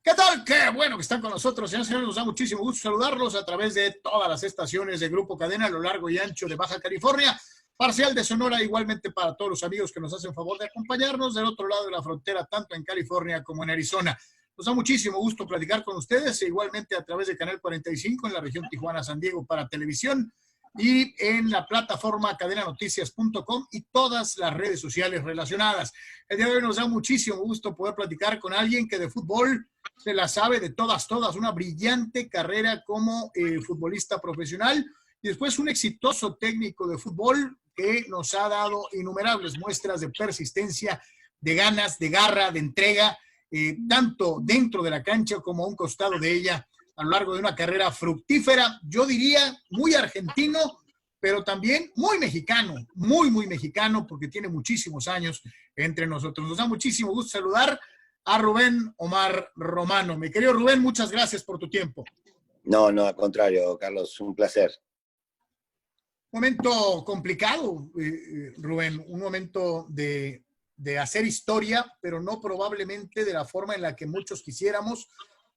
¿Qué tal? Qué bueno que están con nosotros, señores. Nos da muchísimo gusto saludarlos a través de todas las estaciones de Grupo Cadena a lo largo y ancho de Baja California, parcial de Sonora, igualmente para todos los amigos que nos hacen favor de acompañarnos del otro lado de la frontera, tanto en California como en Arizona. Nos da muchísimo gusto platicar con ustedes, e igualmente a través de Canal 45 en la región Tijuana-San Diego para televisión y en la plataforma cadenanoticias.com y todas las redes sociales relacionadas. El día de hoy nos da muchísimo gusto poder platicar con alguien que de fútbol se la sabe de todas, una brillante carrera como futbolista profesional y después un exitoso técnico de fútbol que nos ha dado innumerables muestras de persistencia, de ganas, de garra, de entrega, tanto dentro de la cancha como a un costado de ella a lo largo de una carrera fructífera, yo diría muy argentino, pero también muy mexicano, muy mexicano, porque tiene muchísimos años entre nosotros. Nos da muchísimo gusto saludar a Rubén Omar Romano. Mi querido Rubén, muchas gracias por tu tiempo. No, al contrario, Carlos, un placer. Momento complicado, Rubén, un momento de hacer historia, pero no probablemente de la forma en la que muchos quisiéramos,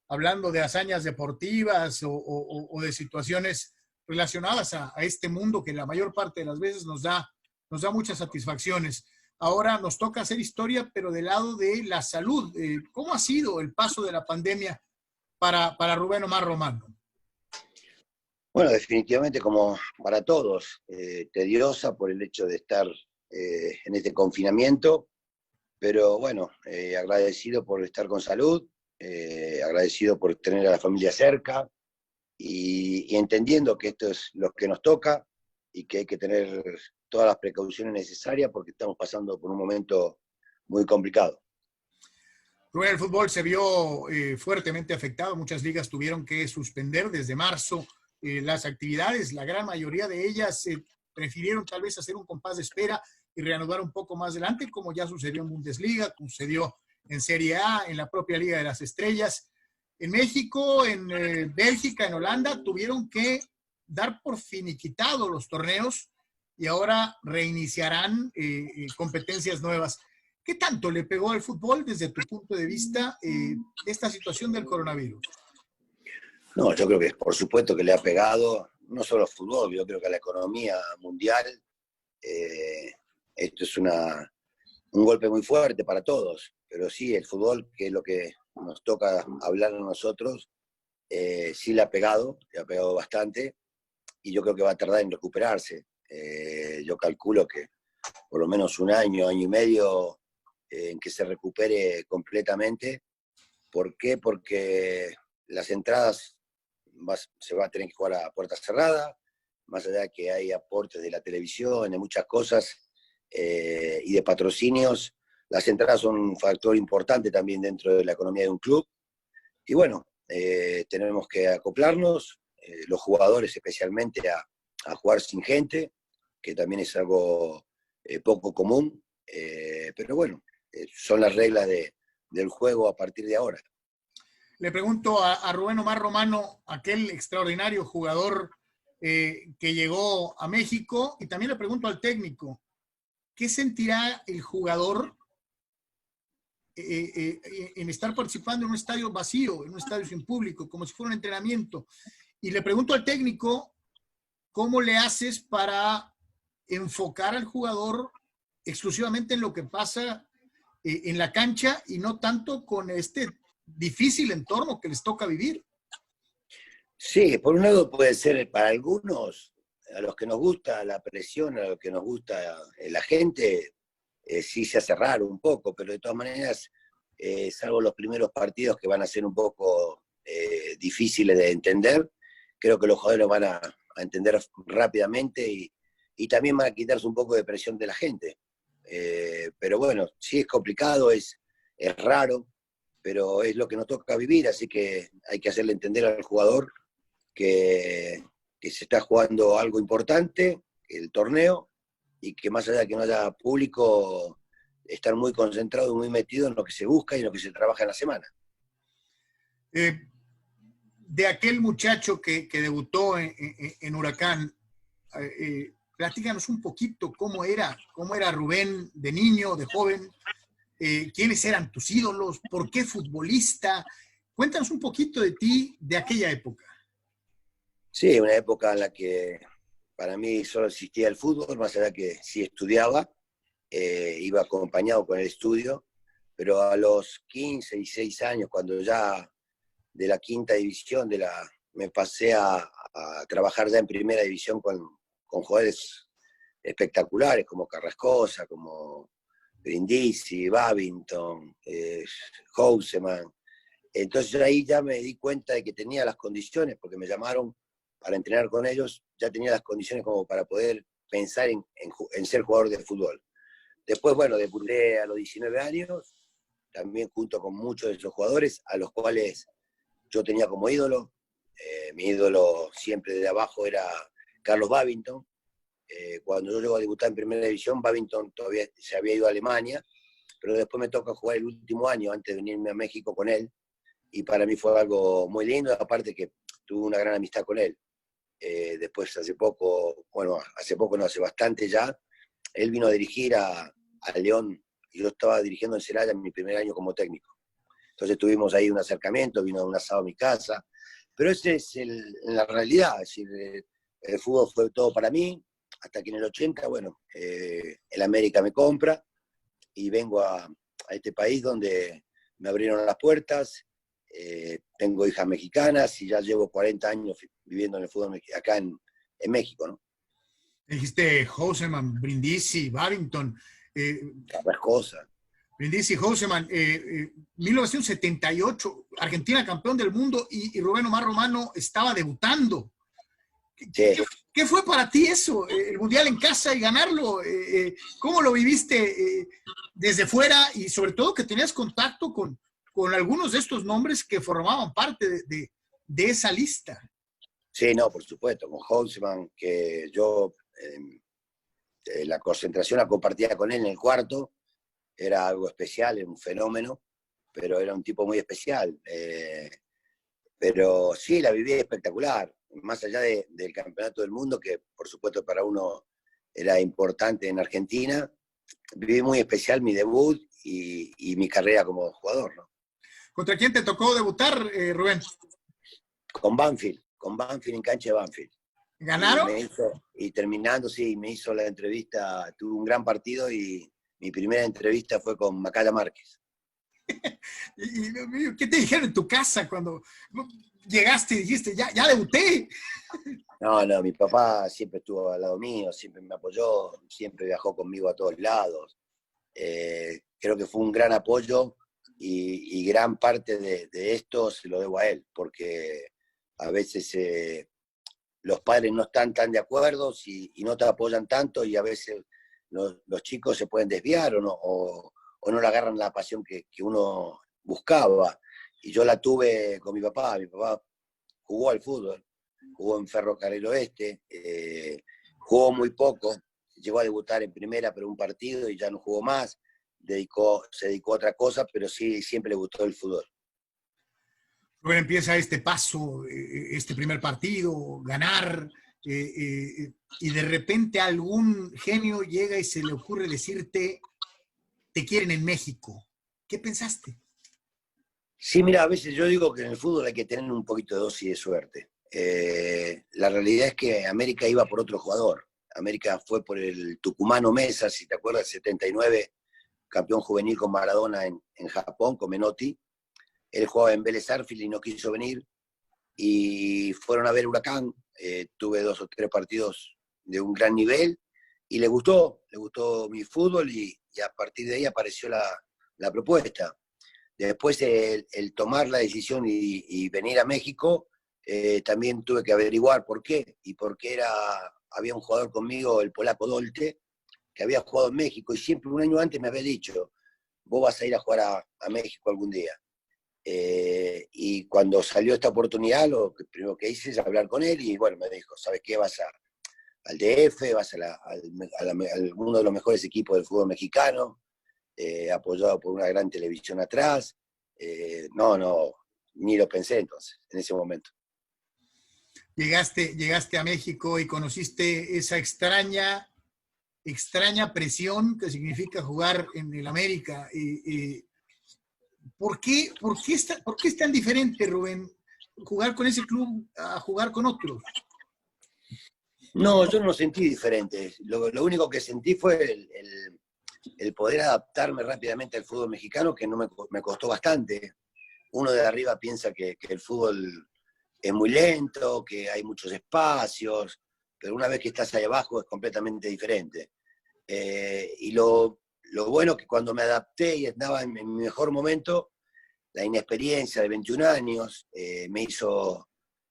hablando de hazañas deportivas o de situaciones relacionadas a este mundo que la mayor parte de las veces nos da muchas satisfacciones. Ahora nos toca hacer historia, pero del lado de la salud. ¿Cómo ha sido el paso de la pandemia para Rubén Omar Romano? Bueno, definitivamente como para todos, tediosa por el hecho de estar en este confinamiento, pero bueno, agradecido por estar con salud, agradecido por tener a la familia cerca y entendiendo que esto es lo que nos toca y que hay que tener todas las precauciones necesarias porque estamos pasando por un momento muy complicado. Rubén, el fútbol se vio fuertemente afectado, muchas ligas tuvieron que suspender desde marzo las actividades, la gran mayoría de ellas prefirieron tal vez hacer un compás de espera y reanudar un poco más adelante, como ya sucedió en Bundesliga, como sucedió en Serie A, en la propia Liga de las Estrellas. En México, en Bélgica, en Holanda, tuvieron que dar por finiquitados los torneos y ahora reiniciarán competencias nuevas. ¿Qué tanto le pegó al fútbol desde tu punto de vista esta situación del coronavirus? No, yo creo que por supuesto que le ha pegado, no solo al fútbol, yo creo que a la economía mundial. Esto es un golpe muy fuerte para todos, pero sí, el fútbol, que es lo que nos toca hablar a nosotros, sí le ha pegado bastante, y yo creo que va a tardar en recuperarse. Yo calculo que por lo menos un año y medio en que se recupere completamente. ¿Por qué? Porque las entradas se va a tener que jugar a puerta cerrada, más allá de que hay aportes de la televisión, de muchas cosas, y de patrocinios. Las entradas son un factor importante también dentro de la economía de un club. Y bueno, tenemos que acoplarnos, los jugadores especialmente, a jugar sin gente, que también es algo poco común. Pero bueno, son las reglas del juego a partir de ahora. Le pregunto a Rubén Omar Romano, aquel extraordinario jugador que llegó a México, y también le pregunto al técnico, ¿qué sentirá el jugador en estar participando en un estadio vacío, en un estadio sin público, como si fuera un entrenamiento? Y le pregunto al técnico, ¿cómo le haces para enfocar al jugador exclusivamente en lo que pasa en la cancha y no tanto con este difícil entorno que les toca vivir? Sí, por un lado puede ser para algunos, a los que nos gusta la presión, a los que nos gusta la gente, sí se hace raro un poco, pero de todas maneras, salvo los primeros partidos que van a ser un poco difíciles de entender, creo que los jugadores van a entender rápidamente y también van a quitarse un poco de presión de la gente. Pero bueno, sí es complicado, es raro, pero es lo que nos toca vivir, así que hay que hacerle entender al jugador que se está jugando algo importante, el torneo, y que más allá de que no haya público, estar muy concentrado, muy metido en lo que se busca y en lo que se trabaja en la semana. De aquel muchacho que debutó en Huracán, platícanos un poquito cómo era Rubén de niño, de joven, quiénes eran tus ídolos, por qué futbolista, Cuéntanos un poquito de ti, de aquella época. Sí, una época en la que para mí solo existía el fútbol, más allá que sí estudiaba, iba acompañado con el estudio, pero a los 15 y 16 años, cuando ya de la quinta división me pasé a trabajar ya en primera división con jugadores espectaculares como Carrascosa, como Brindisi, Babington, Houseman. Entonces ahí ya me di cuenta de que tenía las condiciones, porque me llamaron para entrenar con ellos, ya tenía las condiciones como para poder pensar en ser jugador de fútbol. Después, bueno, debuté a los 19 años, también junto con muchos de esos jugadores, a los cuales yo tenía como ídolo. Mi ídolo siempre de abajo era Carlos Babington. Cuando yo llego a debutar en primera división, Babington todavía se había ido a Alemania, pero después me toca jugar el último año antes de venirme a México con él, y para mí fue algo muy lindo, aparte que tuve una gran amistad con él. Después hace poco no, hace bastante ya, él vino a dirigir a León, y yo estaba dirigiendo en Celaya en mi primer año como técnico. Entonces tuvimos ahí un acercamiento, vino a un asado a mi casa, pero ese es la realidad, es decir, el fútbol fue todo para mí, hasta que en el 80, bueno, el América me compra y vengo a este país donde me abrieron las puertas. Tengo hijas mexicanas y ya llevo 40 años viviendo en el fútbol acá en México, ¿no? Dijiste Houseman, Brindisi, Babington. Las cosas. Brindisi, Houseman, 1978, Argentina campeón del mundo y Rubén Omar Romano estaba debutando. Sí. ¿Qué fue para ti eso? El Mundial en casa y ganarlo. ¿Cómo lo viviste desde fuera? Y sobre todo que tenías contacto con algunos de estos nombres que formaban parte de esa lista. Sí, no, por supuesto, con Houseman, que yo la concentración la compartía con él en el cuarto, era algo especial, era un fenómeno, pero era un tipo muy especial. Pero sí, la viví espectacular, más allá del campeonato del mundo, que por supuesto para uno era importante en Argentina, viví muy especial mi debut y mi carrera como jugador, ¿no? ¿Contra quién te tocó debutar, Rubén? Con Banfield en cancha de Banfield. ¿Ganaron? Y terminando, sí, me hizo la entrevista, tuve un gran partido y mi primera entrevista fue con Macaya Márquez. ¿Qué te dijeron en tu casa cuando llegaste y dijiste, ya debuté? No, mi papá siempre estuvo al lado mío, siempre me apoyó, siempre viajó conmigo a todos lados. Creo que fue un gran apoyo y gran parte de esto se lo debo a él, porque a veces los padres no están tan de acuerdo y no te apoyan tanto, y a veces los chicos se pueden desviar o no le agarran la pasión que uno buscaba. Y yo la tuve con mi papá jugó al fútbol, jugó en Ferrocarril Oeste, jugó muy poco, llegó a debutar en primera, pero un partido y ya no jugó más, se dedicó a otra cosa, pero sí, siempre le gustó el fútbol. Luego empieza este paso, este primer partido, ganar, y de repente algún genio llega y se le ocurre decirte, te quieren en México. ¿Qué pensaste? Sí, mira, a veces yo digo que en el fútbol hay que tener un poquito de dosis de suerte. La realidad es que América iba por otro jugador. América fue por el tucumano Mesa, si te acuerdas, 79, campeón juvenil con Maradona en Japón, con Menotti. Él jugaba en Vélez Sarsfield y no quiso venir. Y fueron a ver Huracán. Tuve 2 o 3 partidos de un gran nivel y le gustó mi fútbol y a partir de ahí apareció la propuesta. Después el tomar la decisión y venir a México, también tuve que averiguar por qué. Y porque había un jugador conmigo, el polaco Dolte, que había jugado en México y siempre un año antes me había dicho, vos vas a ir a jugar a México algún día. Y cuando salió esta oportunidad, lo primero que hice es hablar con él y bueno, me dijo, ¿sabes qué? Vas al DF, vas a uno de los mejores equipos del fútbol mexicano, apoyado por una gran televisión atrás. No, ni lo pensé entonces, en ese momento. Llegaste a México y conociste esa extraña presión que significa jugar en el América. ¿Por qué es tan diferente, Rubén, jugar con ese club a jugar con otros? No, yo no lo sentí diferente. Lo único que sentí fue el poder adaptarme rápidamente al fútbol mexicano, que no me costó bastante. Uno de arriba piensa que el fútbol es muy lento, que hay muchos espacios, pero una vez que estás ahí abajo es completamente diferente. Y lo bueno que cuando me adapté y estaba en mi mejor momento, la inexperiencia de 21 años me hizo,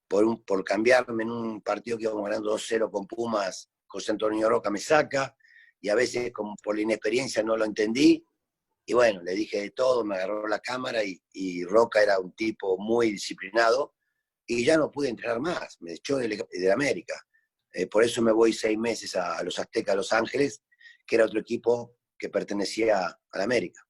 por cambiarme en un partido que íbamos ganando 2-0 con Pumas, José Antonio Roca me saca, y a veces como por la inexperiencia no lo entendí, y bueno, le dije de todo, me agarró la cámara y Roca era un tipo muy disciplinado, y ya no pude entrenar más, me echó de América. Por eso me voy 6 meses a los Aztecas Los Ángeles, que era otro equipo que pertenecía a la América.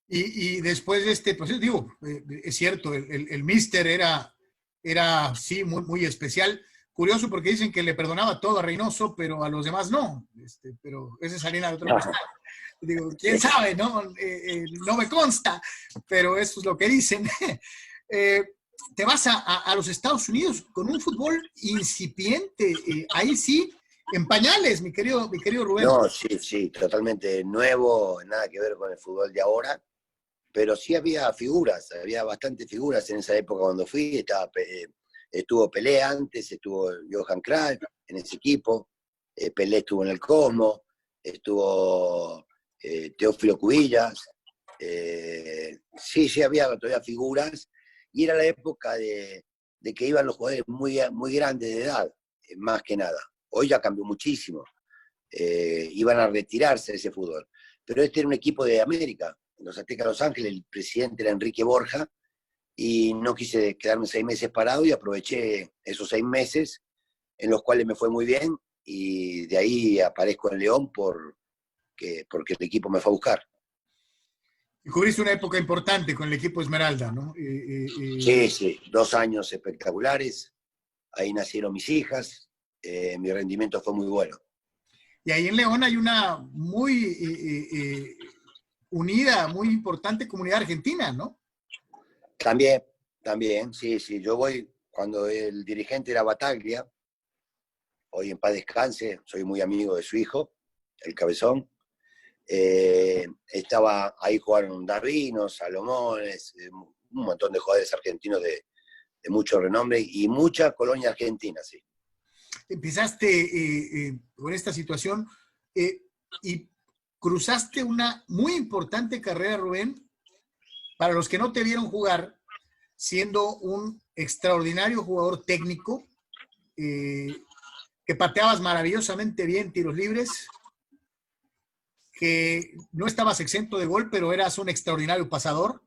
Y después de este proceso, digo, es cierto, el Mister era sí, muy especial. Curioso porque dicen que le perdonaba todo a Reynoso, pero a los demás no. Pero esa es harina de otro costal. Digo, quién sabe, ¿no? No me consta, pero eso es lo que dicen. Te vas a los Estados Unidos con un fútbol incipiente. Ahí sí, en pañales, mi querido Rubén. No, sí, totalmente nuevo, nada que ver con el fútbol de ahora. Pero sí había figuras, había bastantes figuras en esa época cuando fui. Estuvo Pelé antes, estuvo Johan Cruyff en ese equipo, Pelé estuvo en el Cosmo, estuvo Teófilo Cubillas. Sí, había todavía figuras, y era la época de que iban los jugadores muy grandes de edad, más que nada. Hoy ya cambió muchísimo, iban a retirarse de ese fútbol. Pero este era un equipo de América, los Aztecas Los Ángeles, el presidente era Enrique Borja, y no quise quedarme 6 meses parado y aproveché esos 6 meses en los cuales me fue muy bien, y de ahí aparezco en León porque el equipo me fue a buscar. Y cubriste una época importante con el equipo Esmeralda, ¿no? Sí, 2 años espectaculares, ahí nacieron mis hijas, mi rendimiento fue muy bueno. Y ahí en León hay una muy unida, muy importante comunidad argentina, ¿no? También, sí, yo voy, cuando el dirigente era Bataglia, hoy en paz descanse, soy muy amigo de su hijo, el Cabezón. Estaba ahí, jugaron Darvinos, Salomones, un montón de jugadores argentinos de mucho renombre y mucha colonia argentina, sí. Empezaste con esta situación y cruzaste una muy importante carrera, Rubén, para los que no te vieron jugar, siendo un extraordinario jugador técnico, que pateabas maravillosamente bien tiros libres, que no estabas exento de gol, pero eras un extraordinario pasador.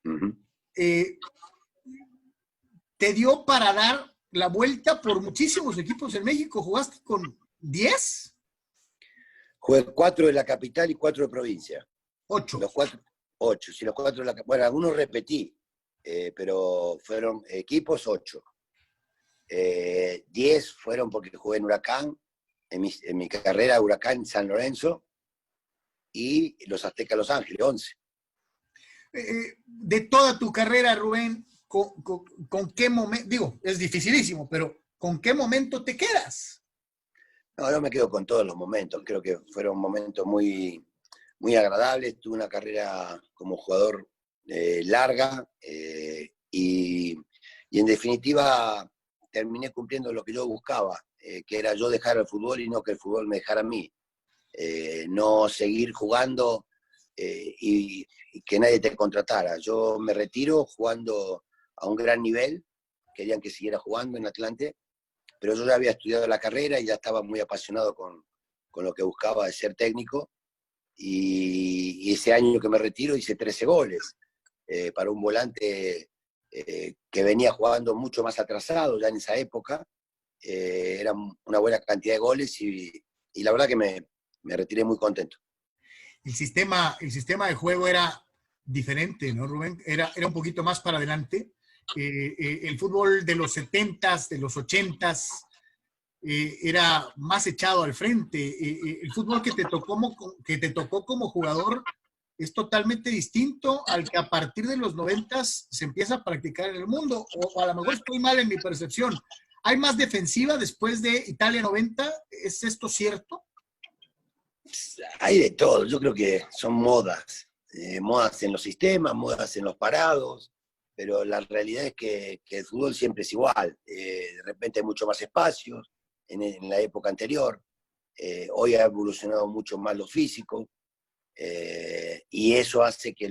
Uh-huh. Te dio para dar la vuelta por muchísimos equipos en México. ¿Jugaste con 10? Jugué 4 de la capital y 4 de provincia. 8. Los 4, 8. Si los 4 de la capital, bueno, algunos repetí, pero fueron equipos 8. 10 fueron porque jugué en Huracán, en mi carrera Huracán San Lorenzo, y los Aztecas Los Ángeles, 11. De toda tu carrera, Rubén, ¿con qué momento? Digo, es dificilísimo, pero ¿con qué momento te quedas? No, yo me quedo con todos los momentos. Creo que fueron momentos muy agradables. Tuve una carrera como jugador larga, y en definitiva terminé cumpliendo lo que yo buscaba, que era yo dejar el fútbol y no que el fútbol me dejara a mí. No seguir jugando y que nadie te contratara. Yo me retiro jugando a un gran nivel, querían que siguiera jugando en Atlante, pero yo ya había estudiado la carrera y ya estaba muy apasionado con lo que buscaba de ser técnico, y ese año que me retiro hice 13 goles, para un volante que venía jugando mucho más atrasado ya en esa época. Era una buena cantidad de goles y la verdad que me retiré muy contento. El sistema de juego era diferente, ¿no, Rubén? Era un poquito más para adelante. El fútbol de los 70s, de los 80s, era más echado al frente. El fútbol que te tocó como jugador es totalmente distinto al que a partir de los 90 se empieza a practicar en el mundo, o a lo mejor estoy mal en mi percepción. ¿Hay más defensiva después de Italia 90? ¿Es esto cierto? Hay de todo, yo creo que son modas, modas en los sistemas, modas en los parados, pero la realidad es que el fútbol siempre es igual. De repente hay mucho más espacios en la época anterior. Hoy ha evolucionado mucho más lo físico, y eso hace que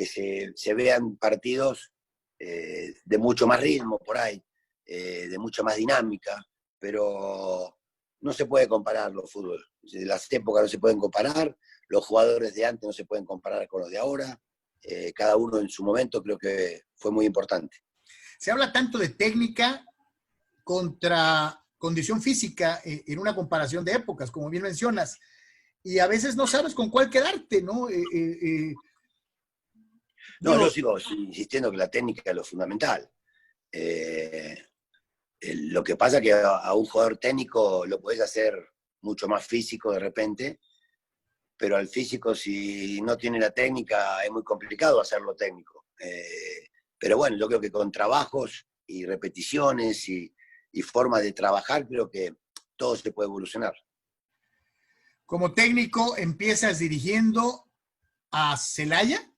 se vean partidos de mucho más ritmo por ahí, de mucha más dinámica, pero no se puede comparar los fútbol. Las épocas no se pueden comparar, los jugadores de antes no se pueden comparar con los de ahora. Cada uno en su momento creo que fue muy importante. Se habla tanto de técnica contra condición física en una comparación de épocas, como bien mencionas, y a veces no sabes con cuál quedarte, ¿no? No, yo sigo insistiendo que la técnica es lo fundamental. Lo que pasa es que a un jugador técnico lo podés hacer mucho más físico de repente, pero al físico, si no tiene la técnica, es muy complicado hacerlo técnico. Pero bueno, yo creo que con trabajos y repeticiones y formas de trabajar, creo que todo se puede evolucionar. Como técnico, empiezas dirigiendo a Celaya.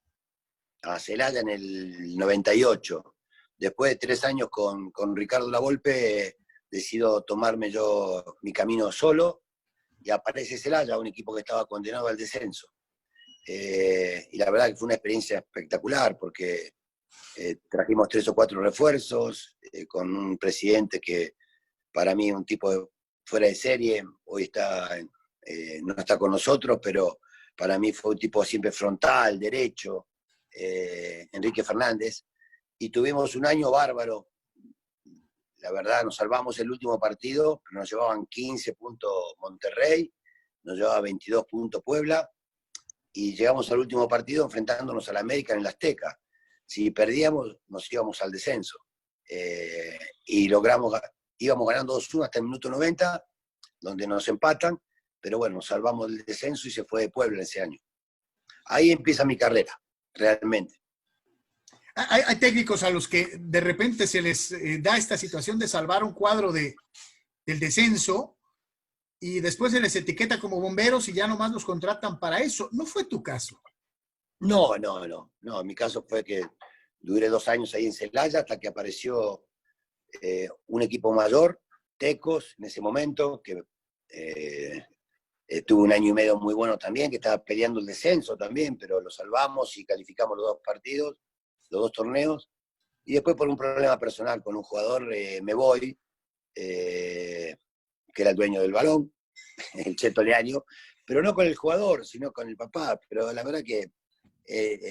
A Celaya en el 98. Después de 3 años con Ricardo Lavolpe, decido tomarme yo mi camino solo, y aparece Celaya, un equipo que estaba condenado al descenso. Y la verdad que fue una experiencia espectacular, porque trajimos 3 o 4 refuerzos, con un presidente que para mí es un tipo fuera de serie. Hoy no está con nosotros, pero para mí fue un tipo siempre frontal, derecho, Enrique Fernández, y tuvimos un año bárbaro. La verdad, nos salvamos el último partido, pero nos llevaban 15 puntos Monterrey, nos llevaba 22 puntos Puebla, y llegamos al último partido enfrentándonos al América en el Azteca. Si perdíamos, nos íbamos al descenso. Y íbamos ganando 2-1 hasta el minuto 90, donde nos empatan, pero bueno, nos salvamos del descenso y se fue de Puebla ese año. Ahí empieza mi carrera, realmente. Hay técnicos a los que de repente se les da esta situación de salvar un cuadro del descenso y después se les etiqueta como bomberos y ya nomás los contratan para eso. ¿No fue tu caso? No. Mi caso fue que duré 2 años ahí en Celaya hasta que apareció un equipo mayor, Tecos, en ese momento, que tuvo 1 año y medio muy bueno también, que estaba peleando el descenso también, pero lo salvamos y calificamos los 2 partidos, los 2 torneos, y después por un problema personal con un jugador me voy, que era el dueño del balón, el Cheto Leaño, pero no con el jugador, sino con el papá. Pero la verdad que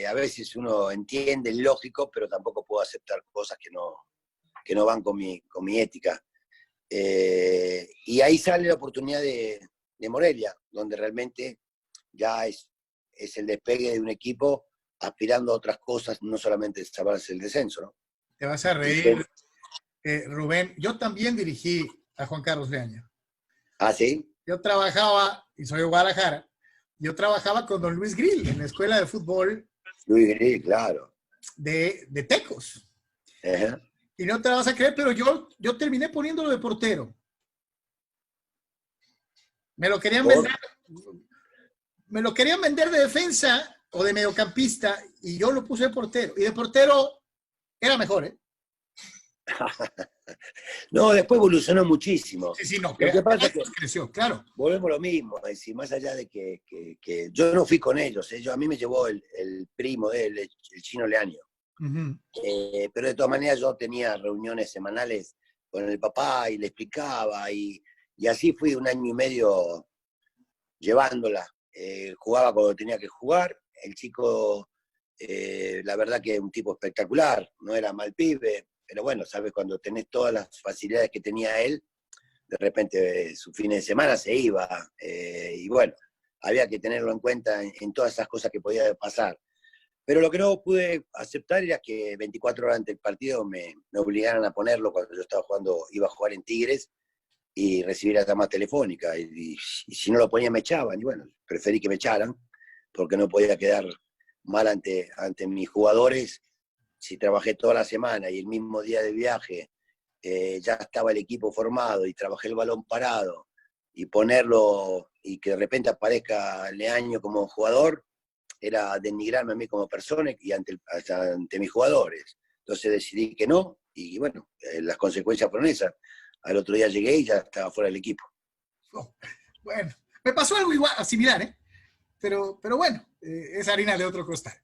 a veces uno entiende el lógico, pero tampoco puedo aceptar cosas que no van con mi ética. Y ahí sale la oportunidad de Morelia, donde realmente ya es el despegue de un equipo aspirando a otras cosas, no solamente salvarse el descenso, ¿no? Te vas a reír, Rubén. Yo también dirigí a Juan Carlos Leaño. ¿Ah, sí? Yo trabajaba, y soy de Guadalajara, yo trabajaba con don Luis Grill en la escuela de fútbol. Luis Grill, claro. De Tecos. Uh-huh. Y no te la vas a creer, pero yo terminé poniéndolo de portero. Me lo querían vender de defensa o de mediocampista y yo lo puse de portero. Y de portero era mejor, ¿eh? No, después evolucionó muchísimo. Sí, no. Lo que pasa es que creció, claro. Volvemos a lo mismo, es decir, más allá de que yo no fui con ellos, a mí me llevó el primo de él, el Chino Leaño. Uh-huh. Pero de todas maneras yo tenía reuniones semanales con el papá y le explicaba, y así fui 1 año y medio llevándola. Jugaba cuando tenía que jugar. El chico, la verdad que es un tipo espectacular, no era mal pibe, pero bueno, sabes, cuando tenés todas las facilidades que tenía él, de repente su fin de semana se iba, y bueno, había que tenerlo en cuenta en todas esas cosas que podía pasar. Pero lo que no pude aceptar era que 24 horas antes del partido me obligaran a ponerlo cuando yo iba a jugar en Tigres, y recibir la llamada telefónica, y si no lo ponía me echaban, y bueno, preferí que me echaran, porque no podía quedar mal ante mis jugadores. Si trabajé toda la semana y el mismo día de viaje ya estaba el equipo formado y trabajé el balón parado y ponerlo y que de repente aparezca Leaño como jugador, era denigrarme a mí como persona y ante mis jugadores. Entonces decidí que no, y bueno, las consecuencias fueron esas. Al otro día llegué y ya estaba fuera del equipo. Oh, bueno, me pasó algo igual, similar, ¿eh? Pero bueno, es harina de otro costal.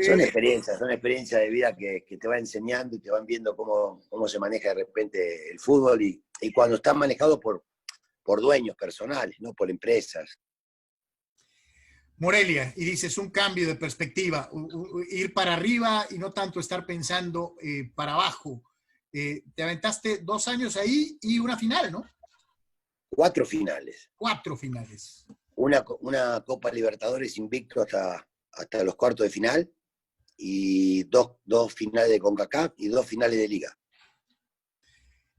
Son experiencias de vida que te van enseñando y te van viendo cómo se maneja de repente el fútbol y cuando están manejados por dueños personales, no por empresas. Morelia, y dices un cambio de perspectiva, ir para arriba y no tanto estar pensando para abajo. Te aventaste 2 años ahí y una final, ¿no? 4 finales. 4 finales. Una Copa Libertadores invicto hasta los cuartos de final y dos finales de CONCACAF y 2 finales de Liga.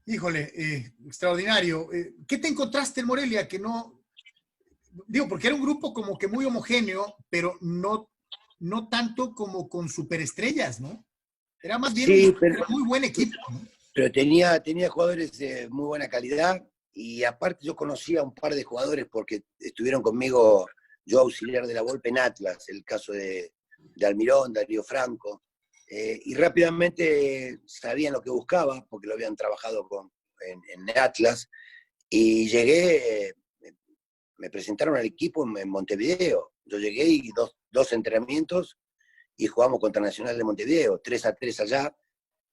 Híjole, extraordinario. ¿Qué te encontraste en Morelia que no, digo, porque era un grupo como que muy homogéneo, pero no tanto como con superestrellas, ¿no? Era más bien Sí, un muy buen equipo, ¿no? pero tenía jugadores de muy buena calidad y aparte yo conocía a un par de jugadores porque estuvieron conmigo, yo auxiliar de la Volpe en Atlas, el caso de Almirón, Darío Franco, y rápidamente sabían lo que buscaba porque lo habían trabajado en Atlas y llegué, me presentaron al equipo en Montevideo. Yo llegué y dos entrenamientos y jugamos contra Nacional de Montevideo, 3-3 allá,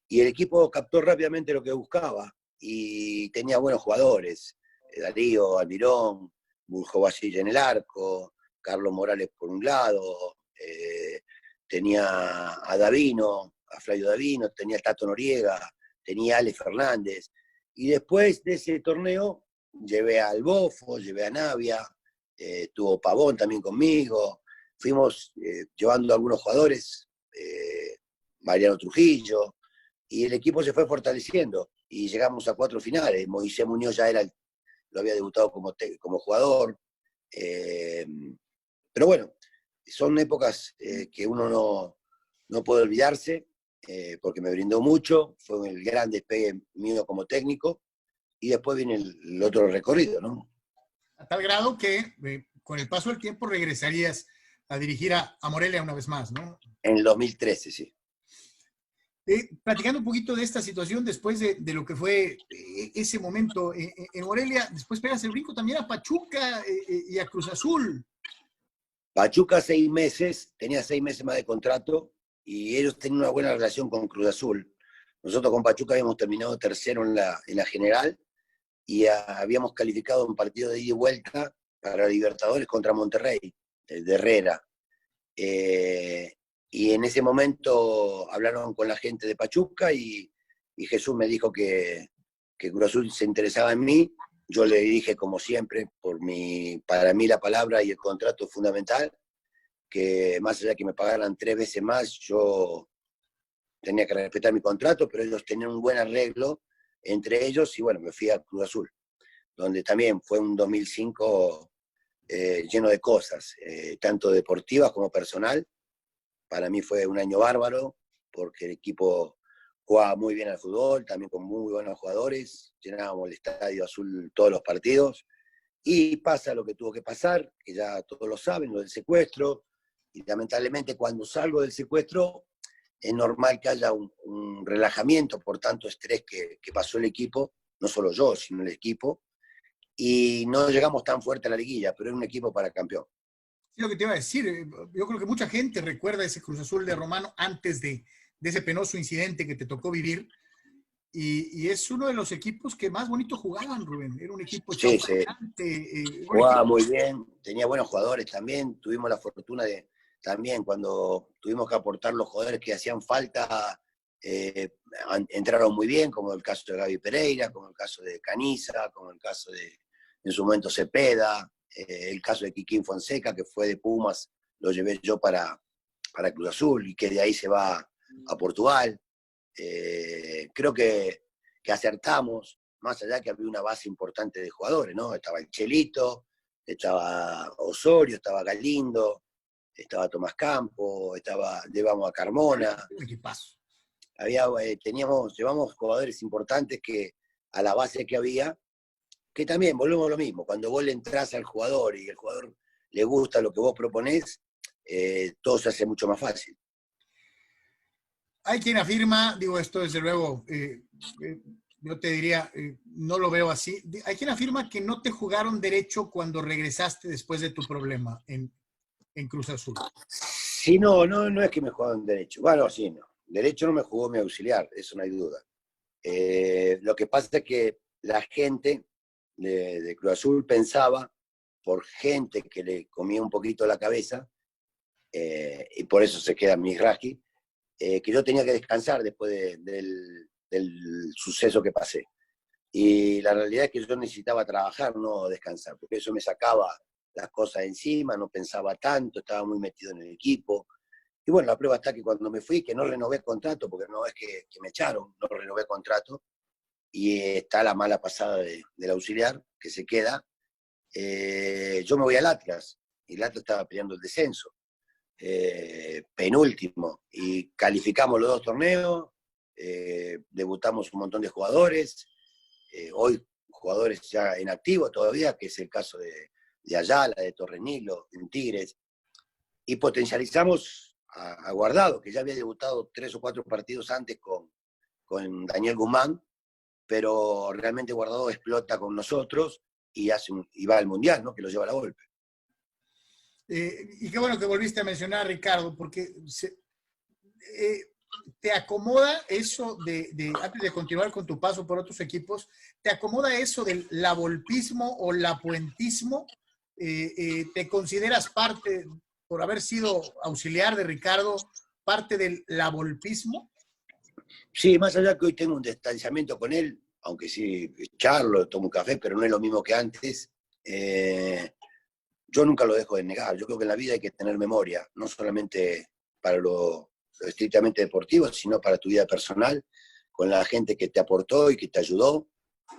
y el equipo captó rápidamente lo que buscaba y tenía buenos jugadores, Darío, Almirón, Burjo Basile en el arco, Carlos Morales por un lado, tenía a Davino, a Flavio Davino, tenía a Tato Noriega, tenía a Ale Fernández, y después de ese torneo llevé al Bofo, llevé a Navia, estuvo Pavón también conmigo, fuimos llevando a algunos jugadores, Mariano Trujillo, y el equipo se fue fortaleciendo y llegamos a 4 finales. Moisés Muñoz ya lo había debutado como jugador. Pero bueno, son épocas que uno no puede olvidarse porque me brindó mucho, fue el gran despegue mío como técnico y después viene el otro recorrido, ¿no? A tal grado que con el paso del tiempo regresarías a dirigir a Morelia una vez más, ¿no? En el 2013, sí. Platicando un poquito de esta situación después de lo que fue ese momento en Morelia, después pegas el brinco también a Pachuca y a Cruz Azul. Pachuca 6 meses, tenía 6 meses más de contrato y ellos tenían una buena relación con Cruz Azul. Nosotros con Pachuca habíamos terminado tercero en la general y habíamos calificado un partido de ida y vuelta para Libertadores contra Monterrey, el de Herrera. Y en ese momento hablaron con la gente de Pachuca y Jesús me dijo que Cruz Azul se interesaba en mí. Yo le dije, como siempre, para mí la palabra y el contrato es fundamental, que más allá de que me pagaran 3 veces más, yo tenía que respetar mi contrato, pero ellos tenían un buen arreglo entre ellos y bueno, me fui a Cruz Azul, donde también fue un 2005 lleno de cosas, tanto deportivas como personal. Para mí fue un año bárbaro, porque el equipo jugaba muy bien al fútbol, también con muy buenos jugadores, llenábamos el Estadio Azul todos los partidos, y pasa lo que tuvo que pasar, que ya todos lo saben, lo del secuestro, y lamentablemente cuando salgo del secuestro, es normal que haya un relajamiento por tanto estrés que pasó el equipo, no solo yo, sino el equipo, y no llegamos tan fuerte a la liguilla, pero era un equipo para campeón. Sí, lo que te iba a decir, yo creo que mucha gente recuerda ese Cruz Azul de Romano antes de ese penoso incidente que te tocó vivir, y es uno de los equipos que más bonito jugaban, Rubén. Era un equipo echado Sí, para sí. adelante. Jugaba muy bien, tenía buenos jugadores también, tuvimos la fortuna de, también cuando tuvimos que aportar los jugadores que hacían falta, entraron muy bien, como el caso de Gaby Pereira, como el caso de Caniza, como el caso de, en su momento, Cepeda, el caso de Quiquín Fonseca, que fue de Pumas, lo llevé yo para Cruz Azul y que de ahí se va a Portugal. Creo que acertamos, más allá que había una base importante de jugadores, ¿no? Estaba el Chelito, estaba Osorio, estaba Galindo, estaba Tomás Campo, llevamos a Carmona. Un equipazo. Llevamos jugadores importantes que a la base que había, que también volvemos a lo mismo, cuando vos le entrás al jugador y el jugador le gusta lo que vos proponés, todo se hace mucho más fácil. Hay quien afirma, digo esto desde luego, yo te diría, no lo veo así, hay quien afirma que no te jugaron derecho cuando regresaste después de tu problema en Cruz Azul. Sí, no es que me jugaron derecho. Bueno, sí, no. Derecho no me jugó mi auxiliar, eso no hay duda. Lo que pasa es que la gente de Cruz Azul pensaba, por gente que le comía un poquito la cabeza, y por eso se queda Mizrahi, que yo tenía que descansar después del suceso que pasé. Y la realidad es que yo necesitaba trabajar, no descansar, porque eso me sacaba las cosas encima, no pensaba tanto, estaba muy metido en el equipo. Y bueno, la prueba está que cuando me fui, que no renové contrato, porque no es que me echaron, no renové contrato, y está la mala pasada del auxiliar, que se queda, yo me voy al Atlas, y el Atlas estaba peleando el descenso, penúltimo, y calificamos los 2 torneos, debutamos un montón de jugadores, hoy jugadores ya en activo todavía, que es el caso de Ayala, de Torrenilo, en Tigres, y potencializamos a Guardado, que ya había debutado 3 o 4 partidos antes con Daniel Guzmán, pero realmente Guardado explota con nosotros y va al Mundial, ¿no? Que lo lleva a la golpe. Y qué bueno que volviste a mencionar, Ricardo, porque te acomoda eso antes de continuar con tu paso por otros equipos, te acomoda eso del lavolpismo o lapuentismo. ¿Te consideras parte, por haber sido auxiliar de Ricardo, parte del lavolpismo? Sí, más allá que hoy tengo un distanciamiento con él, aunque sí charlo, tomo un café, pero no es lo mismo que antes, yo nunca lo dejo de negar. Yo creo que en la vida hay que tener memoria, no solamente para lo estrictamente deportivo, sino para tu vida personal, con la gente que te aportó y que te ayudó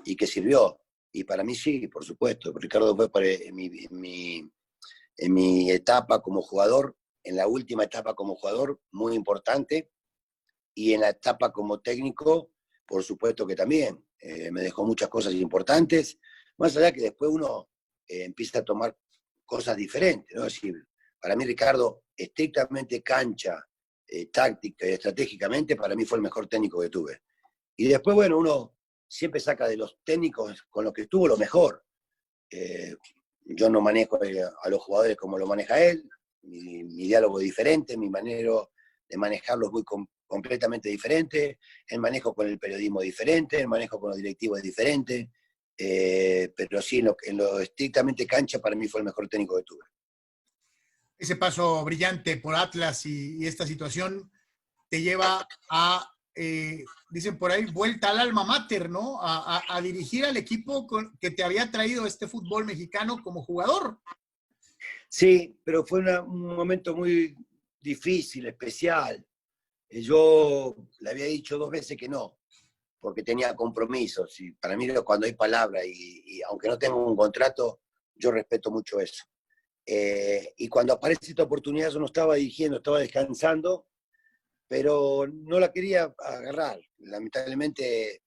y que sirvió. Y para mí sí, por supuesto. Ricardo fue en mi etapa como jugador, en la última etapa como jugador, muy importante, y en la etapa como técnico, por supuesto que también. Me dejó muchas cosas importantes, más allá que después uno empieza a tomar cosas diferentes, ¿no? Es decir, para mí Ricardo, estrictamente cancha, táctica y estratégicamente, para mí fue el mejor técnico que tuve. Y después, bueno, uno siempre saca de los técnicos con los que estuvo lo mejor. Yo no manejo a los jugadores como lo maneja él, mi diálogo es diferente, mi manera de manejarlos es muy completamente diferente, el manejo con el periodismo es diferente, el manejo con los directivos es diferente, pero sí, en lo estrictamente cancha, para mí fue el mejor técnico que tuve. Ese paso brillante por Atlas y esta situación te lleva a, dicen por ahí, vuelta al alma mater, ¿no? A dirigir al equipo que te había traído este fútbol mexicano como jugador. Sí, pero fue un momento muy difícil, especial. Yo le había dicho 2 veces que no, porque tenía compromisos. Y para mí cuando hay palabra y aunque no tengo un contrato, yo respeto mucho eso. Y cuando aparece esta oportunidad yo no estaba dirigiendo, estaba descansando, pero no la quería agarrar. Lamentablemente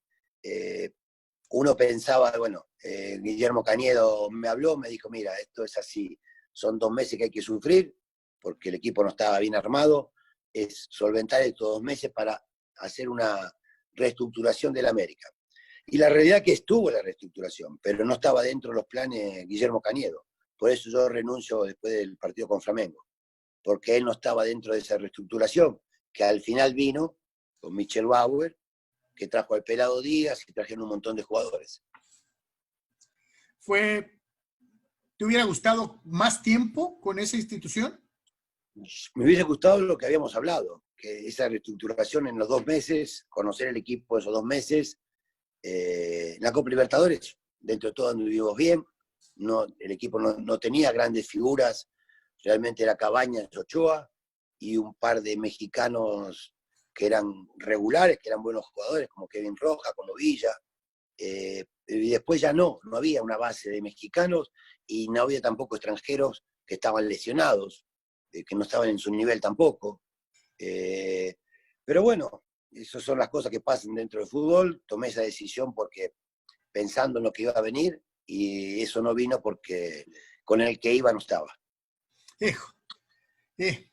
uno pensaba, bueno, Guillermo Cañedo me habló, me dijo, mira, esto es así, son 2 meses que hay que sufrir, porque el equipo no estaba bien armado, es solventar estos 2 meses para hacer una reestructuración del América. Y la realidad es que estuvo la reestructuración, pero no estaba dentro de los planes Guillermo Cañedo. Por eso yo renuncio después del partido con Flamengo, porque él no estaba dentro de esa reestructuración, que al final vino con Michel Bauer, que trajo al Pelado Díaz y trajeron un montón de jugadores. ¿Te hubiera gustado más tiempo con esa institución? Me hubiese gustado lo que habíamos hablado, que esa reestructuración en los 2 meses, conocer el equipo esos 2 meses, la Copa Libertadores, dentro de todo anduvimos bien, el equipo no tenía grandes figuras, realmente era Cabañas, Ochoa y un par de mexicanos que eran regulares, que eran buenos jugadores, como Kevin Rojas, como Villa, y después ya no había una base de mexicanos y no había tampoco extranjeros que estaban lesionados. que no estaban en su nivel tampoco. Pero bueno, esas son las cosas que pasan dentro del fútbol. Tomé esa decisión porque pensando en lo que iba a venir, y eso no vino porque con el que iba no estaba. Hijo, eh.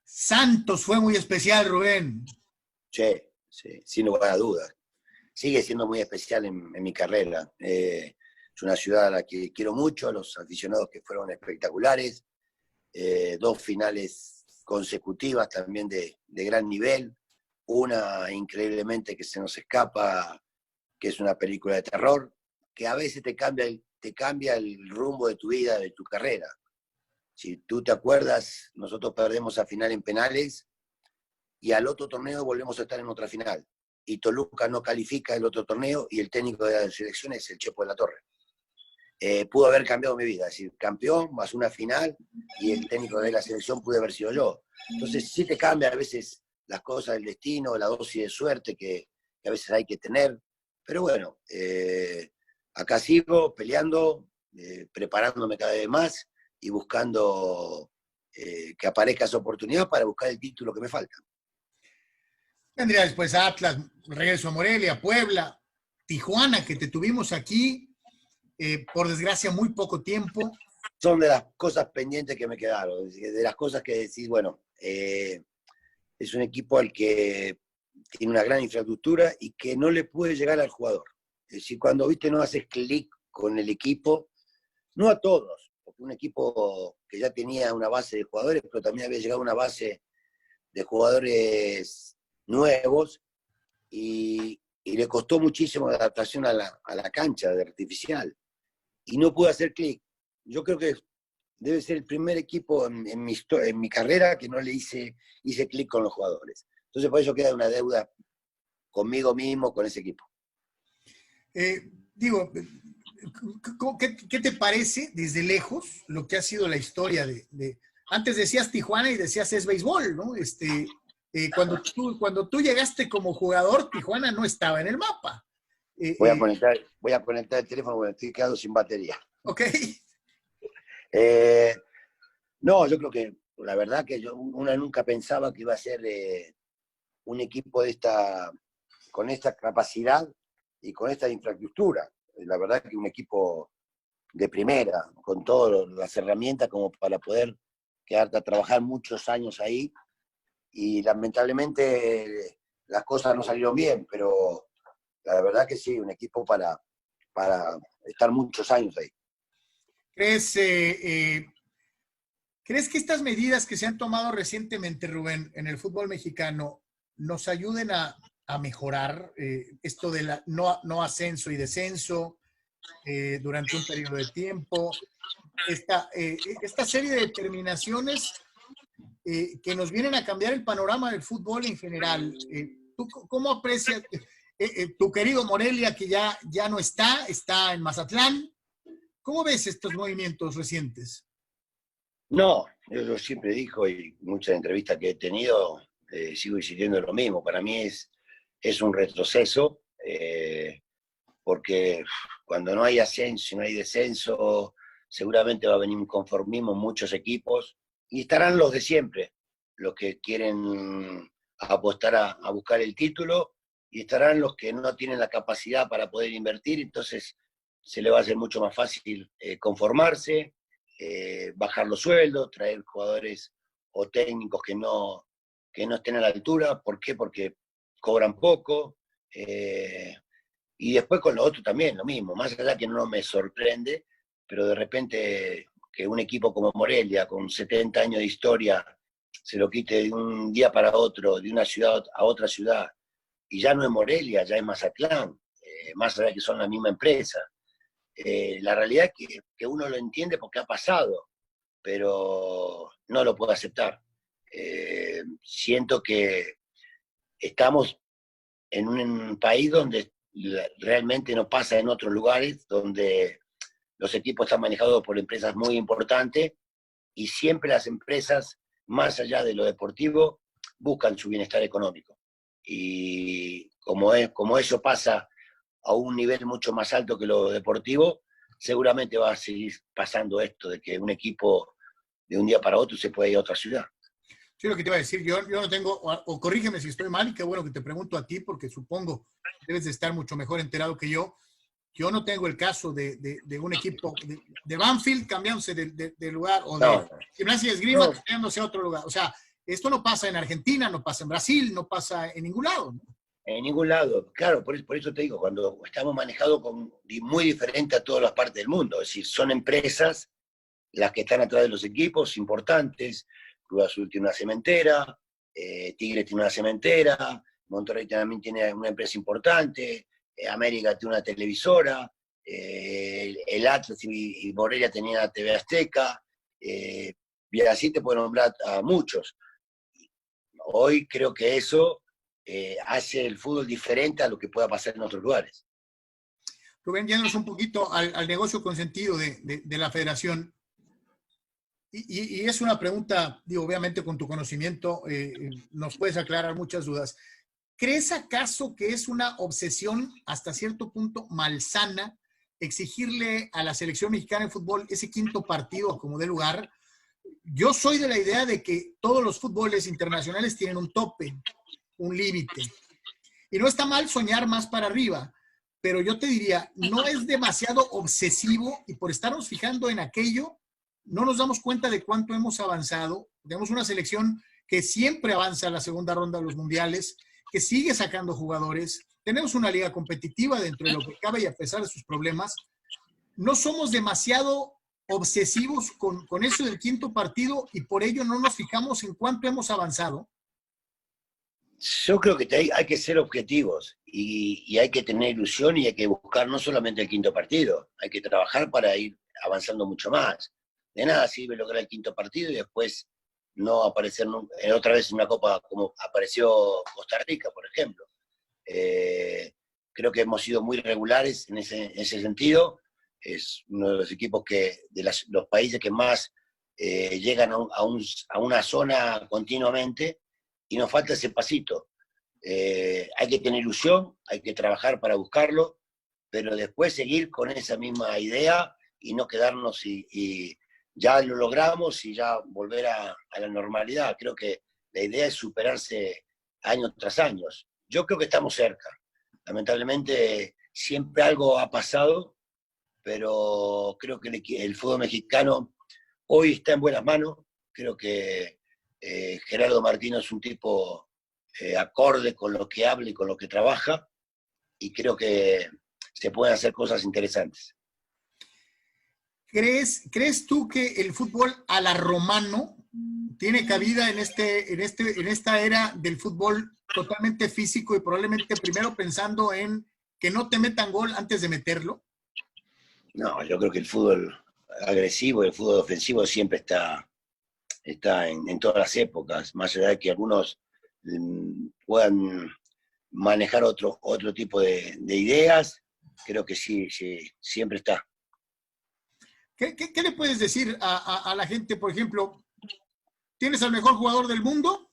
Santos fue muy especial, Rubén. Sí, sí, sin lugar a dudas. Sigue siendo muy especial en mi carrera. Es una ciudad a la que quiero mucho, a los aficionados que fueron espectaculares, 2 finales consecutivas también de gran nivel, una increíblemente que se nos escapa, que es una película de terror, que a veces te cambia el rumbo de tu vida, de tu carrera. Si tú te acuerdas, nosotros perdemos a final en penales y al otro torneo volvemos a estar en otra final. Y Toluca no califica el otro torneo y el técnico de la selección es el Chepo de la Torre. Pudo haber cambiado mi vida, es decir, campeón más una final y el técnico de la selección pude haber sido yo. Entonces sí te cambia a veces las cosas del destino, la dosis de suerte que a veces hay que tener. Pero bueno, acá sigo peleando, preparándome cada vez más y buscando que aparezca esa oportunidad para buscar el título que me falta. Tendría después Atlas, regreso a Morelia, Puebla, Tijuana, que te tuvimos aquí, por desgracia, muy poco tiempo. Son de las cosas pendientes que me quedaron, de las cosas que decís, bueno, es un equipo al que tiene una gran infraestructura y que no le puede llegar al jugador. Es decir, cuando viste no haces clic con el equipo, no a todos, porque un equipo que ya tenía una base de jugadores, pero también había llegado a una base de jugadores nuevos y le costó muchísimo la adaptación a la cancha de artificial. Y no pude hacer clic. Yo creo que debe ser el primer equipo en mi carrera que no le hice clic con los jugadores. Entonces por eso queda una deuda conmigo mismo, con ese equipo. Digo, ¿qué te parece desde lejos lo que ha sido la historia antes decías Tijuana y decías es béisbol, ¿no? Cuando tú llegaste como jugador, Tijuana no estaba en el mapa. Voy a conectar el teléfono porque estoy quedado sin batería. Ok. No, yo creo que la verdad que uno nunca pensaba que iba a ser un equipo con esta capacidad y con esta infraestructura. La verdad que un equipo de primera, con todas las herramientas como para poder quedarte a trabajar muchos años ahí. Y lamentablemente las cosas no salieron bien, pero la verdad que sí, un equipo para estar muchos años ahí. ¿Crees que estas medidas que se han tomado recientemente, Rubén, en el fútbol mexicano, nos ayuden a mejorar esto de no ascenso y descenso durante un periodo de tiempo? Esta serie de determinaciones que nos vienen a cambiar el panorama del fútbol en general. ¿Tú cómo aprecias tu querido Morelia, que ya no está en Mazatlán? ¿Cómo ves estos movimientos recientes? No, yo siempre digo, y muchas entrevistas que he tenido, sigo insistiendo en lo mismo. Para mí es un retroceso, porque cuando no hay ascenso y no hay descenso, seguramente va a venir un conformismo en muchos equipos, y estarán los de siempre, los que quieren apostar a buscar el título, y estarán los que no tienen la capacidad para poder invertir, entonces se le va a hacer mucho más fácil conformarse, bajar los sueldos, traer jugadores o técnicos que no estén a la altura. ¿Por qué? Porque cobran poco. Y después con lo otro también, lo mismo. Más allá que no me sorprende, pero de repente que un equipo como Morelia, con 70 años de historia, se lo quite de un día para otro, de una ciudad a otra ciudad, y ya no es Morelia, ya es Mazatlán, más allá que son la misma empresa. La realidad es que uno lo entiende porque ha pasado, pero no lo puedo aceptar. Siento que estamos en un país donde realmente no pasa en otros lugares, donde los equipos están manejados por empresas muy importantes y siempre las empresas, más allá de lo deportivo, buscan su bienestar económico. Y como eso pasa a un nivel mucho más alto que lo deportivo, seguramente va a seguir pasando esto, de que un equipo de un día para otro se puede ir a otra ciudad. Sí, lo que te iba a decir, yo no tengo, o corrígeme si estoy mal, y qué bueno que te pregunto a ti, porque supongo debes de estar mucho mejor enterado que yo. Yo no tengo el caso de un equipo de Banfield cambiándose de lugar, o de No, Gimnasia y Esgrima no, cambiándose a otro lugar. O sea, esto no pasa en Argentina, no pasa en Brasil, no pasa en ningún lado, ¿no? en ningún lado. Claro, por eso te digo, cuando estamos manejados muy diferente a todas las partes del mundo. Es decir, son empresas las que están atrás de los equipos importantes. Cruz Azul tiene una cementera, Tigre tiene una cementera, Monterrey también tiene una empresa importante, América tiene una televisora, el Atlas y Morelia tenía TV Azteca, y así te puedo nombrar a muchos. Hoy creo que eso hace el fútbol diferente a lo que pueda pasar en otros lugares. Rubén, yéndonos un poquito al negocio consentido de la federación. Y es una pregunta, digo, obviamente con tu conocimiento nos puedes aclarar muchas dudas. ¿Crees acaso que es una obsesión hasta cierto punto malsana exigirle a la selección mexicana de fútbol ese quinto partido como dé lugar? Yo soy de la idea de que todos los fútboles internacionales tienen un tope, un límite. Y no está mal soñar más para arriba, pero yo te diría, no es demasiado obsesivo y por estarnos fijando en aquello, no nos damos cuenta de cuánto hemos avanzado. Tenemos una selección que siempre avanza a la segunda ronda de los mundiales, que sigue sacando jugadores. Tenemos una liga competitiva dentro de lo que cabe y a pesar de sus problemas. No somos demasiado obsesivos con eso del quinto partido y por ello no nos fijamos en cuánto hemos avanzado. Yo creo que hay que ser objetivos y hay que tener ilusión y hay que buscar no solamente el quinto partido, hay que trabajar para ir avanzando mucho más. De nada sirve lograr el quinto partido y después no aparecer otra vez en una copa como apareció Costa Rica, por ejemplo. Creo que hemos sido muy regulares en ese sentido. Es uno de los equipos los países que más llegan a una zona continuamente y nos falta ese pasito. Hay que tener ilusión, hay que trabajar para buscarlo, pero después seguir con esa misma idea y no quedarnos y ya lo logramos y ya volver a la normalidad. Creo que la idea es superarse año tras año. Yo creo que estamos cerca. Lamentablemente siempre algo ha pasado, pero creo que el fútbol mexicano hoy está en buenas manos. Creo que Gerardo Martino es un tipo acorde con lo que habla y con lo que trabaja, y creo que se pueden hacer cosas interesantes. ¿Crees tú que el fútbol a la romano tiene cabida en esta era del fútbol totalmente físico y probablemente primero pensando en que no te metan gol antes de meterlo? No, yo creo que el fútbol agresivo, el fútbol ofensivo siempre está en todas las épocas, más allá de que algunos puedan manejar otro tipo de ideas, creo que sí, siempre está. ¿Qué le puedes decir a la gente, por ejemplo, tienes al mejor jugador del mundo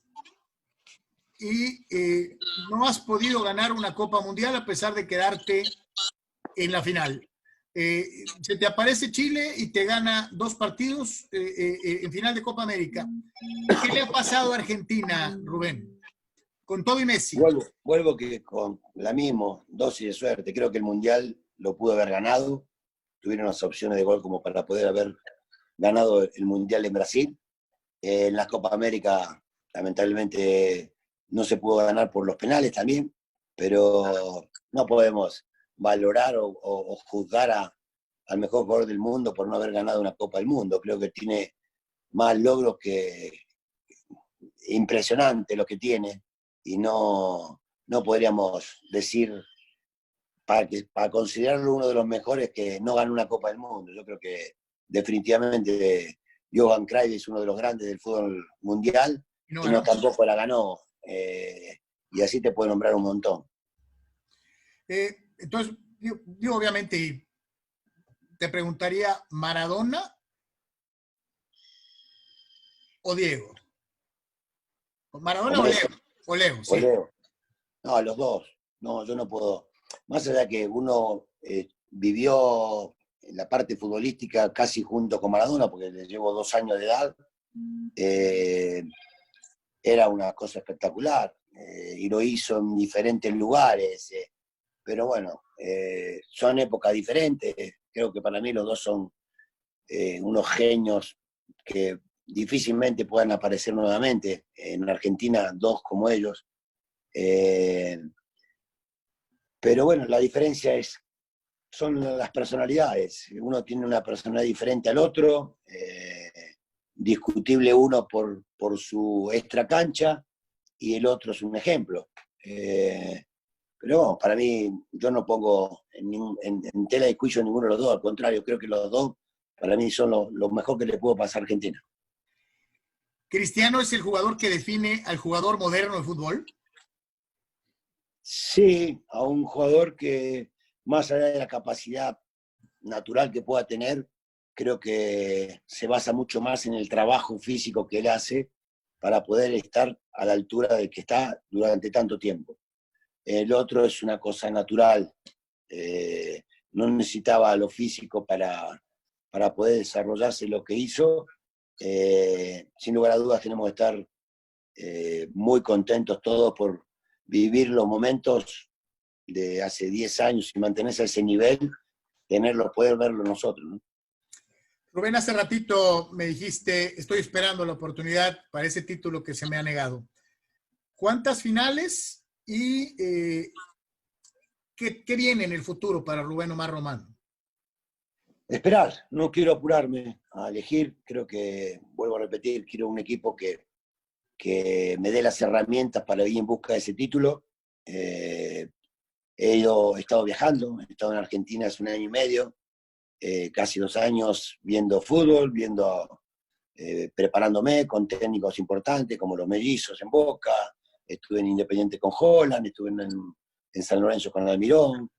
y no has podido ganar una Copa Mundial a pesar de quedarte en la final? Se te aparece Chile y te gana 2 partidos en final de Copa América. ¿Qué le ha pasado a Argentina, Rubén? Con todo y Messi. Vuelvo que con la misma dosis de suerte. Creo que el Mundial lo pudo haber ganado. Tuvieron las opciones de gol como para poder haber ganado el Mundial en Brasil. En la Copa América, lamentablemente, no se pudo ganar por los penales también, pero no podemos valorar o juzgar al mejor jugador del mundo por no haber ganado una Copa del Mundo. Creo que tiene más logros que impresionante lo que tiene, y no podríamos decir para considerarlo uno de los mejores que no ganó una Copa del Mundo. Yo creo que definitivamente Johan Cruyff es uno de los grandes del fútbol mundial y no tampoco la ganó. Y así te puedo nombrar un montón. Entonces, yo obviamente te preguntaría, ¿Maradona o Diego? ¿Maradona o Leo? Sí. Leo. No, los dos. No, yo no puedo. Más allá de que uno vivió en la parte futbolística casi junto con Maradona, porque le llevo 2 años de edad, era una cosa espectacular, y lo hizo en diferentes lugares, pero bueno, son épocas diferentes. Creo que para mí los dos son unos genios que difícilmente puedan aparecer nuevamente en Argentina, dos como ellos. Pero bueno, la diferencia son las personalidades. Uno tiene una personalidad diferente al otro, discutible uno por su extra cancha y el otro es un ejemplo. Pero bueno, para mí, yo no pongo en tela de juicio ninguno de los dos, al contrario, creo que los dos para mí son lo mejor que le pudo pasar a Argentina. ¿Cristiano es el jugador que define al jugador moderno de fútbol? Sí, a un jugador que, más allá de la capacidad natural que pueda tener, creo que se basa mucho más en el trabajo físico que él hace para poder estar a la altura de que está durante tanto tiempo. El otro es una cosa natural, no necesitaba lo físico para poder desarrollarse lo que hizo. Sin lugar a dudas tenemos que estar muy contentos todos por vivir los momentos de hace 10 años y mantenerse a ese nivel, poder verlo nosotros, ¿no? Rubén, hace ratito me dijiste, estoy esperando la oportunidad para ese título que se me ha negado. ¿Cuántas finales y qué viene en el futuro para Rubén Omar Román? Esperar, no quiero apurarme a elegir, creo que, vuelvo a repetir, quiero un equipo que me dé las herramientas para ir en busca de ese título. He estado viajando, he estado en Argentina hace 1 año y medio, casi 2 años viendo fútbol, preparándome con técnicos importantes como los Mellizos en Boca, estuve en Independiente con Holland, estuve en San Lorenzo con Almirón,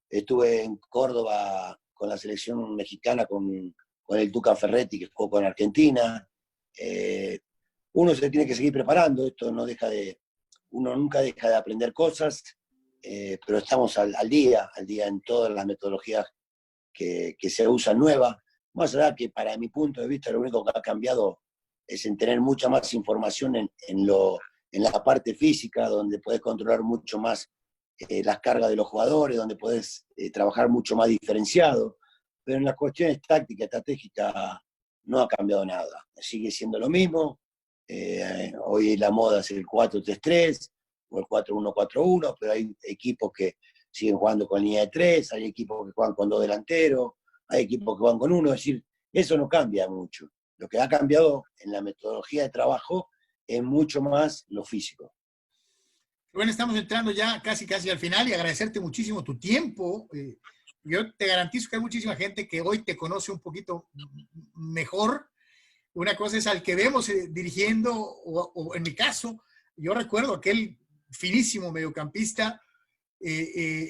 estuve en Córdoba con la selección mexicana con el Tuca Ferretti, que jugó con Argentina. Uno se tiene que seguir preparando, uno nunca deja de aprender cosas, pero estamos al día en todas las metodologías que se usan nuevas. Más allá que para mi punto de vista lo único que ha cambiado es en tener mucha más información en la parte física, donde puedes controlar mucho más las cargas de los jugadores, donde puedes trabajar mucho más diferenciado, pero en las cuestiones tácticas, estratégicas, no ha cambiado nada. Sigue siendo lo mismo. Hoy la moda es el 4-3-3 o el 4-1-4-1, pero hay equipos que siguen jugando con línea de 3, hay equipos que juegan con 2 delanteros, hay equipos que juegan con 1, es decir, eso no cambia mucho. Lo que ha cambiado en la metodología de trabajo es mucho más lo físico. Bueno, estamos entrando ya casi al final y agradecerte muchísimo tu tiempo. Yo te garantizo que hay muchísima gente que hoy te conoce un poquito mejor. Una cosa es al que vemos dirigiendo, o en mi caso, yo recuerdo aquel finísimo mediocampista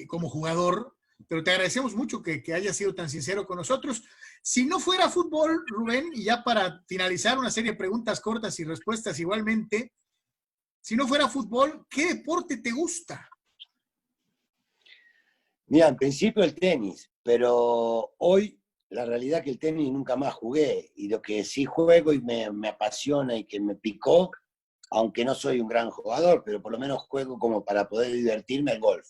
como jugador, pero te agradecemos mucho que hayas sido tan sincero con nosotros. Si no fuera fútbol, Rubén, y ya para finalizar una serie de preguntas cortas y respuestas igualmente, si no fuera fútbol, ¿qué deporte te gusta? Mira, en principio el tenis, pero hoy la realidad es que el tenis nunca más jugué, y lo que sí juego y me apasiona y que me picó, aunque no soy un gran jugador, pero por lo menos juego como para poder divertirme, al golf.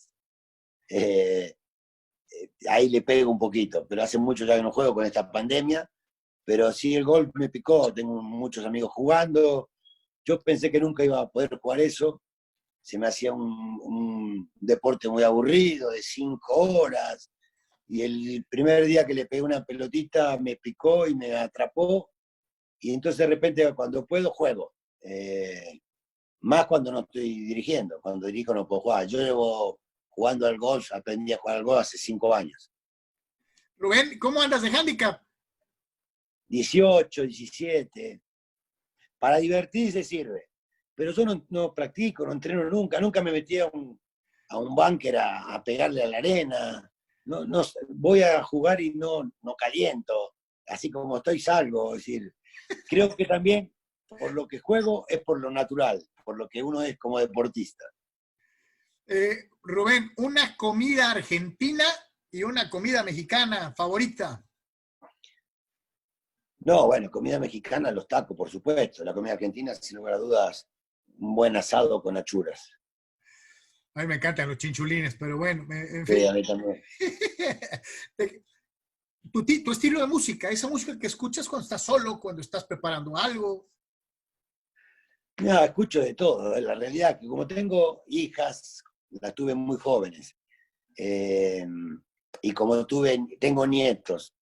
Ahí le pego un poquito, pero hace mucho ya que no juego con esta pandemia, pero sí el golf me picó, tengo muchos amigos jugando, yo pensé que nunca iba a poder jugar eso, se me hacía un deporte muy aburrido, de 5 horas, y el primer día que le pegué una pelotita me picó y me atrapó, y entonces de repente cuando puedo juego, más cuando no estoy dirigiendo, cuando dirijo no puedo jugar. Yo llevo jugando al golf, aprendí a jugar al golf hace 5 años. Rubén, ¿cómo andas de handicap? 18, 17. Para divertirse sirve. Pero yo no practico, no entreno nunca me metí a un búnker a pegarle a la arena. No, voy a jugar y no caliento. Así como estoy, salgo. Es decir, creo que también por lo que juego es por lo natural, por lo que uno es como deportista. Rubén, una comida argentina y una comida mexicana favorita. No, bueno, comida mexicana, los tacos, por supuesto. La comida argentina, sin lugar a dudas, un buen asado con achuras. A mí me encantan los chinchulines, pero bueno, en Sí, fin. a mí también. Tu estilo de música, esa música que escuchas cuando estás solo, cuando estás preparando algo. No, escucho de todo. La realidad es que como tengo hijas, las tuve muy jóvenes. Eh, y como tengo nietos,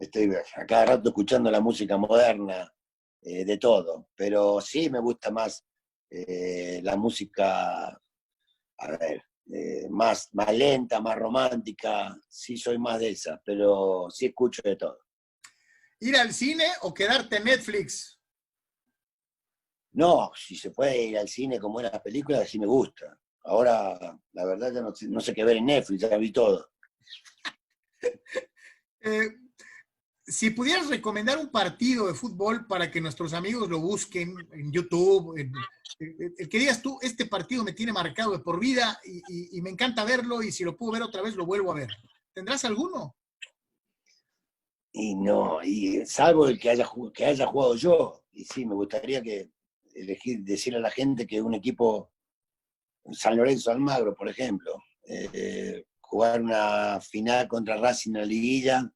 estoy a cada rato escuchando la música moderna, de todo. Pero sí me gusta más la música, a ver, más lenta, más romántica. Sí soy más de esa, pero sí escucho de todo. ¿Ir al cine o quedarte en Netflix? No, si se puede ir al cine con buenas películas, sí me gusta. Ahora, la verdad, ya no sé qué ver en Netflix, ya vi todo. Eh, si pudieras recomendar un partido de fútbol para que nuestros amigos lo busquen en YouTube, el que digas tú, este partido me tiene marcado de por vida y me encanta verlo y si lo puedo ver otra vez lo vuelvo a ver. ¿Tendrás alguno? Y no, y salvo el que haya jugado yo, y sí, me gustaría decirle a la gente que un equipo, San Lorenzo Almagro, por ejemplo, jugar una final contra Racing en la liguilla,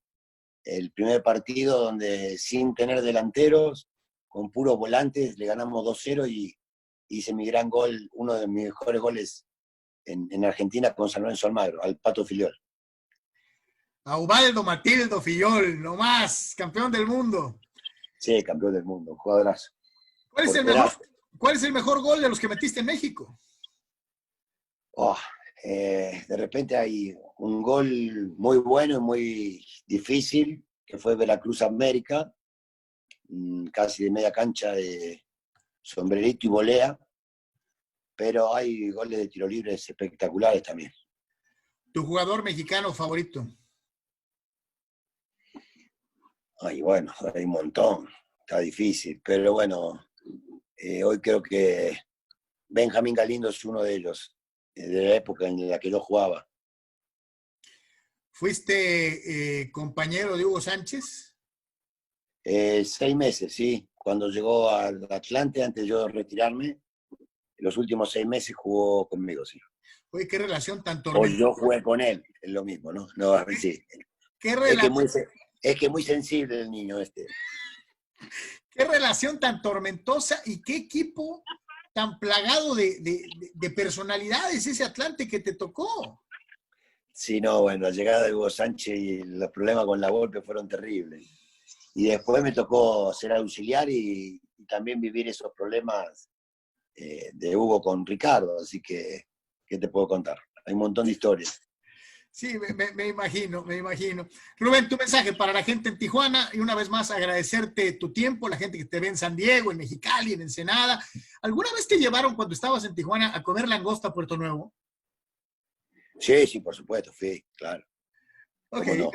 el primer partido donde sin tener delanteros, con puros volantes, le ganamos 2-0 y hice mi gran gol, uno de mis mejores goles en Argentina con San Lorenzo Almagro, al Pato Filiol. A Ubaldo Matildo Fillol, no más, campeón del mundo. Sí, campeón del mundo, jugadorazo. ¿Cuál es el mejor, Porterazo. cuál es el mejor gol de los que metiste en México? Oh, de repente hay un gol muy bueno y muy difícil, que fue Veracruz América, casi de media cancha de sombrerito y volea, pero hay goles de tiro libres espectaculares también. Tu jugador mexicano favorito. Ay, bueno, hay un montón, está difícil, pero bueno, hoy creo que Benjamín Galindo es uno de ellos, de la época en la que yo jugaba. ¿Fuiste compañero de Hugo Sánchez? 6 meses, sí, cuando llegó al Atlante, antes de yo retirarme, los últimos 6 meses jugó conmigo, sí. Oye, qué relación tan O yo tormentosa. jugué con él, es lo mismo, ¿no? No, sí. ¿Qué, Es que rela es que muy sensible el niño este. qué relación tan tormentosa y qué equipo tan plagado de personalidades ese Atlante que te tocó? Sí, no, bueno, la llegada de Hugo Sánchez y los problemas con la golpe fueron terribles. Y después me tocó ser auxiliar y también vivir esos problemas de Hugo con Ricardo, así que, ¿qué te puedo contar? Hay un montón de historias. Sí, me imagino, me imagino. Rubén, tu mensaje para la gente en Tijuana y una vez más agradecerte tu tiempo, la gente que te ve en San Diego, en Mexicali, en Ensenada. ¿Alguna vez te llevaron cuando estabas en Tijuana a comer langosta a Puerto Nuevo? Sí, sí, por supuesto, fui, claro. Ok, ¿Cómo no?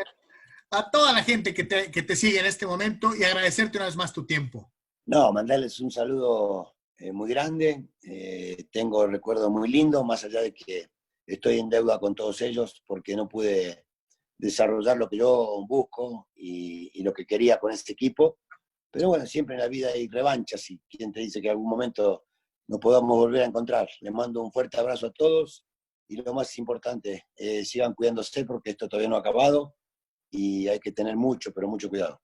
a toda la gente que te sigue en este momento y agradecerte una vez más tu tiempo. No, mandarles un saludo muy grande. Tengo recuerdos muy lindos, más allá de que estoy en deuda con todos ellos porque no pude desarrollar lo que yo busco y lo que quería con este equipo. Pero bueno, siempre en la vida hay revanchas y quien te dice que en algún momento nos podamos volver a encontrar. Les mando un fuerte abrazo a todos y lo más importante, sigan cuidándose porque esto todavía no ha acabado y hay que tener mucho, pero mucho cuidado.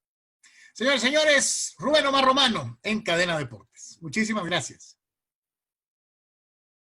Señores, señores, Rubén Omar Romano en Cadena Deportes. Muchísimas gracias.